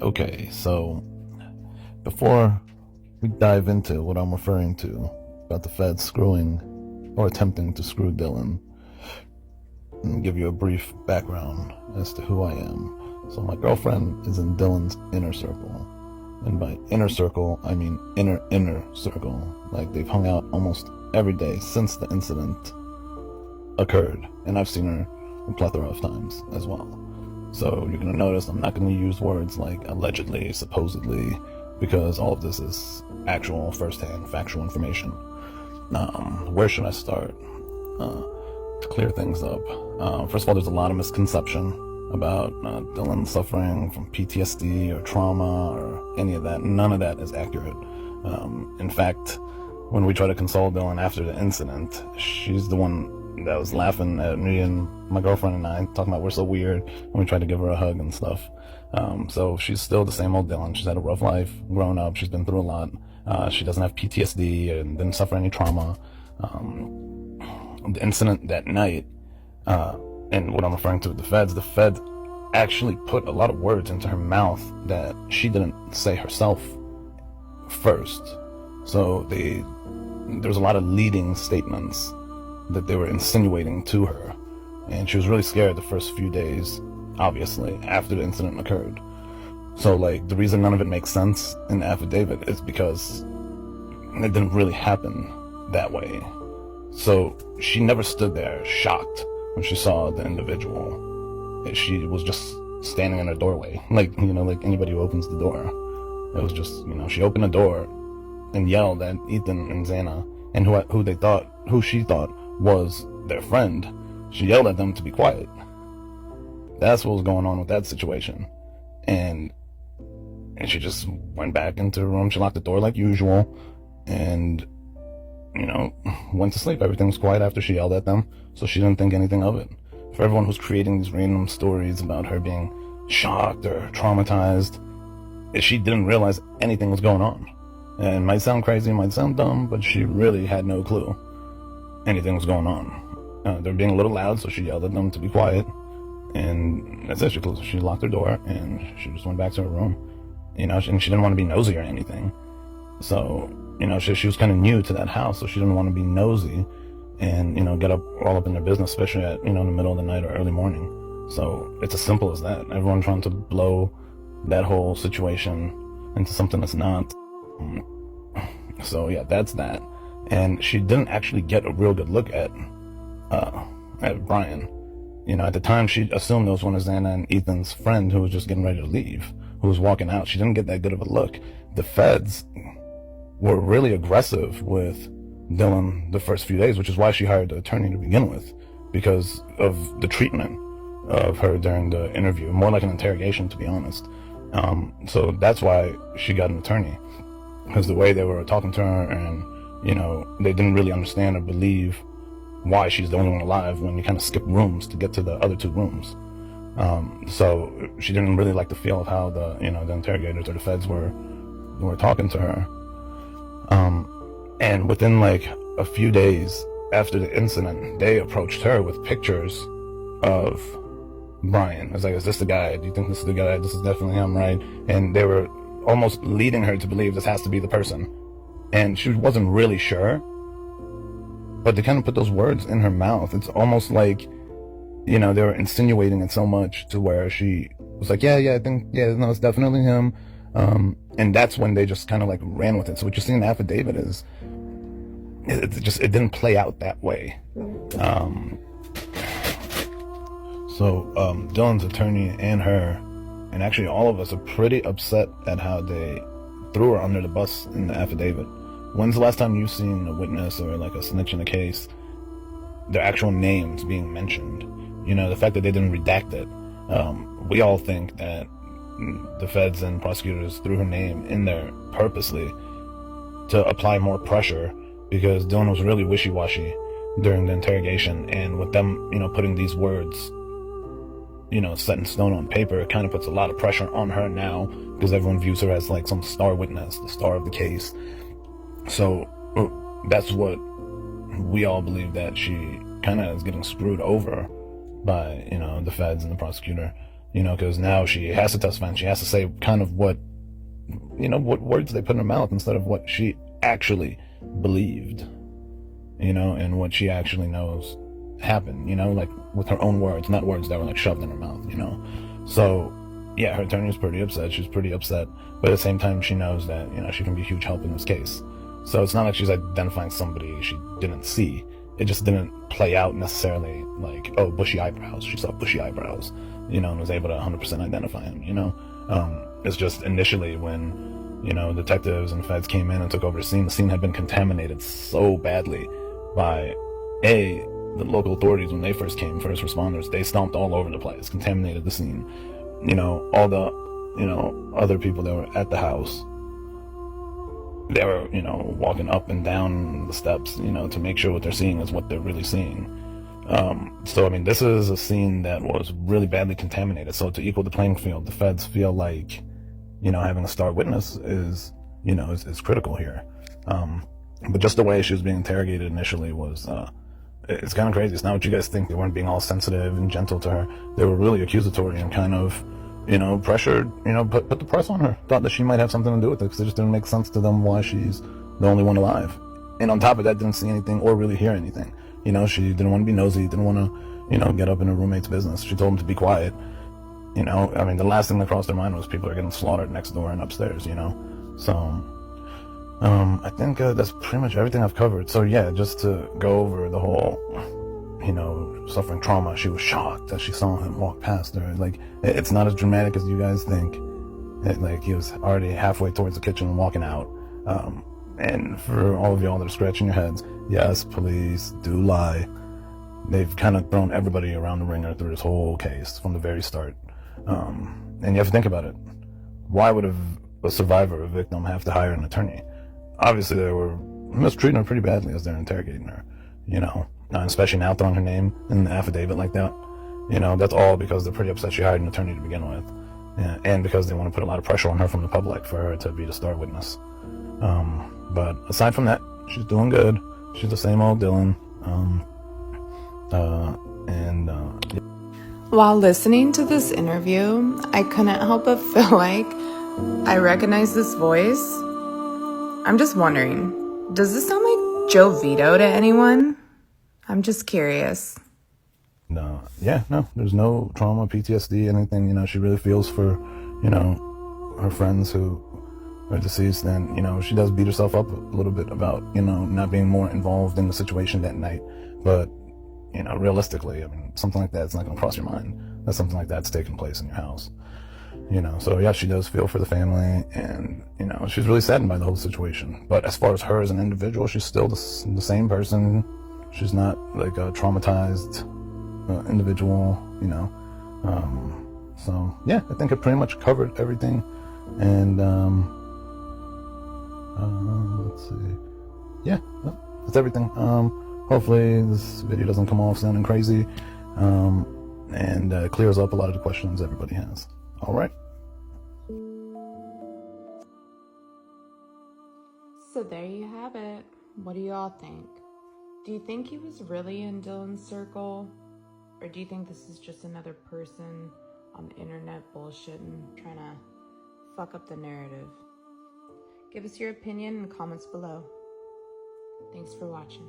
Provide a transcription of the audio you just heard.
Okay, so before we dive into what I'm referring to about the feds screwing or attempting to screw Dylan, and give you a brief background as to who I am. So my girlfriend is in Dylan's inner circle. And by inner circle, I mean inner circle. Like they've hung out almost every day since the incident occurred. And I've seen her a plethora of times as well. So you're going to notice I'm not going to use words like allegedly, supposedly, because all of this is actual first-hand factual information. Where should I start? To clear things up. First of all, there's a lot of misconception about Dylan suffering from PTSD or trauma or any of that. None of that is accurate. In fact, when we try to console Dylan after the incident, she's the one that was laughing at me and my girlfriend and I, talking about we're so weird when we tried to give her a hug and stuff. So she's still the same old Dylan. She's had a rough life growing up. She's been through a lot. She doesn't have PTSD and didn't suffer any trauma. The incident that night, and what I'm referring to with the feds actually put a lot of words into her mouth that she didn't say herself first. So there's a lot of leading statements that they were insinuating to her. And she was really scared the first few days, obviously, after the incident occurred. So, like, the reason none of it makes sense in the affidavit is because it didn't really happen that way. So she never stood there shocked when she saw the individual. She was just standing in her doorway, like anybody who opens the door. It was just, she opened the door and yelled at Ethan and Xana, and who she thought was their friend. She yelled at them to be quiet. That's what was going on with that situation. And she just went back into her room. She locked the door like usual, and went to sleep. Everything was quiet after she yelled at them, so she didn't think anything of it. For everyone who's creating these random stories about her being shocked or traumatized, she didn't realize anything was going on. And it might sound crazy, it might sound dumb, but she really had no clue anything was going on. They were being a little loud, so she yelled at them to be quiet, and that's it. She locked her door, and she just went back to her room. And she didn't want to be nosy or anything. So, she was kind of new to that house, so she didn't want to be nosy and, get all up in their business, especially at, in the middle of the night or early morning. So it's as simple as that. Everyone trying to blow that whole situation into something that's not. So yeah, that's that. And she didn't actually get a real good look at Brian. At the time, she assumed it was one of Xana and Ethan's friend who was just getting ready to leave, who was walking out. She didn't get that good of a look. The feds were really aggressive with Dylan the first few days, which is why she hired the attorney to begin with, because of the treatment of her during the interview, more like an interrogation, to be honest. So that's why she got an attorney, because the way they were talking to her, and they didn't really understand or believe why she's the only one alive when you kind of skip rooms to get to the other two rooms. So she didn't really like the feel of how the interrogators or the feds were talking to her. And within like a few days after the incident, they approached her with pictures of Brian. It was like, is this the guy? Do you think this is the guy? This is definitely him, right? And they were almost leading her to believe this has to be the person. And she wasn't really sure, but they kind of put those words in her mouth. It's almost like, they were insinuating it so much to where she was like, yeah, I think, no, it's definitely him. And that's when they just kind of like ran with it. So what you see in the affidavit is, it didn't play out that way. So Dylan's attorney and her, and actually all of us, are pretty upset at how they threw her under the bus in the affidavit. When's the last time you've seen a witness or like a snitch in a case, their actual names being mentioned? The fact that they didn't redact it. We all think that the feds and prosecutors threw her name in there purposely to apply more pressure, because Dylan was really wishy-washy during the interrogation, and with them, putting these words, set in stone on paper, it kind of puts a lot of pressure on her now, because everyone views her as like some star witness, the star of the case. So that's what we all believe, that she kind of is getting screwed over by, the feds and the prosecutor. because now she has to testify and she has to say kind of what words they put in her mouth instead of what she actually believed, and what she actually knows happened, like with her own words, not words that were like shoved in her mouth, So, yeah, her attorney was pretty upset. She's pretty upset, but at the same time, she knows that, she can be a huge help in this case. So it's not like she's identifying somebody she didn't see. It just didn't play out necessarily like, oh, bushy eyebrows. She saw bushy eyebrows, and was able to 100% identify him, It's just initially when, detectives and feds came in and took over the scene had been contaminated so badly by, the local authorities when they first came, first responders, they stomped all over the place, contaminated the scene. All the, other people that were at the house, they were, walking up and down the steps, to make sure what they're seeing is what they're really seeing. So, I mean, this is a scene that was really badly contaminated. So to equal the playing field, the feds feel like, having a star witness is critical here. But just the way she was being interrogated initially was, it's kind of crazy. It's not what you guys think. They weren't being all sensitive and gentle to her. They were really accusatory and kind of, pressured, put the press on her. Thought that she might have something to do with it because it just didn't make sense to them why she's the only one alive. And on top of that, didn't see anything or really hear anything. She didn't want to be nosy, didn't want to, get up in her roommate's business. She told him to be quiet. I mean, the last thing that crossed their mind was people are getting slaughtered next door and upstairs, So, I think that's pretty much everything I've covered. So yeah, just to go over the whole, suffering trauma. She was shocked that she saw him walk past her. Like, it's not as dramatic as you guys think. Like, he was already halfway towards the kitchen and walking out. And for all of y'all that are scratching your heads, yes, police do lie. They've kind of thrown everybody around the ringer through this whole case from the very start. And you have to think about it. Why would a survivor, a victim, have to hire an attorney? Obviously, they were mistreating her pretty badly as they're interrogating her, especially now throwing her name in the affidavit like that. That's all because they're pretty upset she hired an attorney to begin with. Yeah, and because they want to put a lot of pressure on her from the public for her to be the star witness. But aside from that, she's doing good. She's the same old Dylan. Yeah. While listening to this interview, I couldn't help but feel like I recognize this voice. I'm just wondering, does this sound like Joe Vito to anyone? I'm just curious. No, there's no trauma, PTSD, anything. She really feels for, her friends who are deceased, and, she does beat herself up a little bit about, not being more involved in the situation that night. But, realistically, I mean, something like that's not going to cross your mind. That something like that's taking place in your house. So yeah, she does feel for the family, and, she's really saddened by the whole situation. But as far as her as an individual, she's still the same person. She's not like a traumatized individual, So yeah, I think it pretty much covered everything. And let's see. Yeah, that's everything. Hopefully this video doesn't come off sounding crazy, and clears up a lot of the questions everybody has. All right. So there you have it. What do y'all think? Do you think he was really in Dylan's circle? Or do you think this is just another person on the internet bullshitting, trying to fuck up the narrative? Give us your opinion in the comments below. Thanks for watching.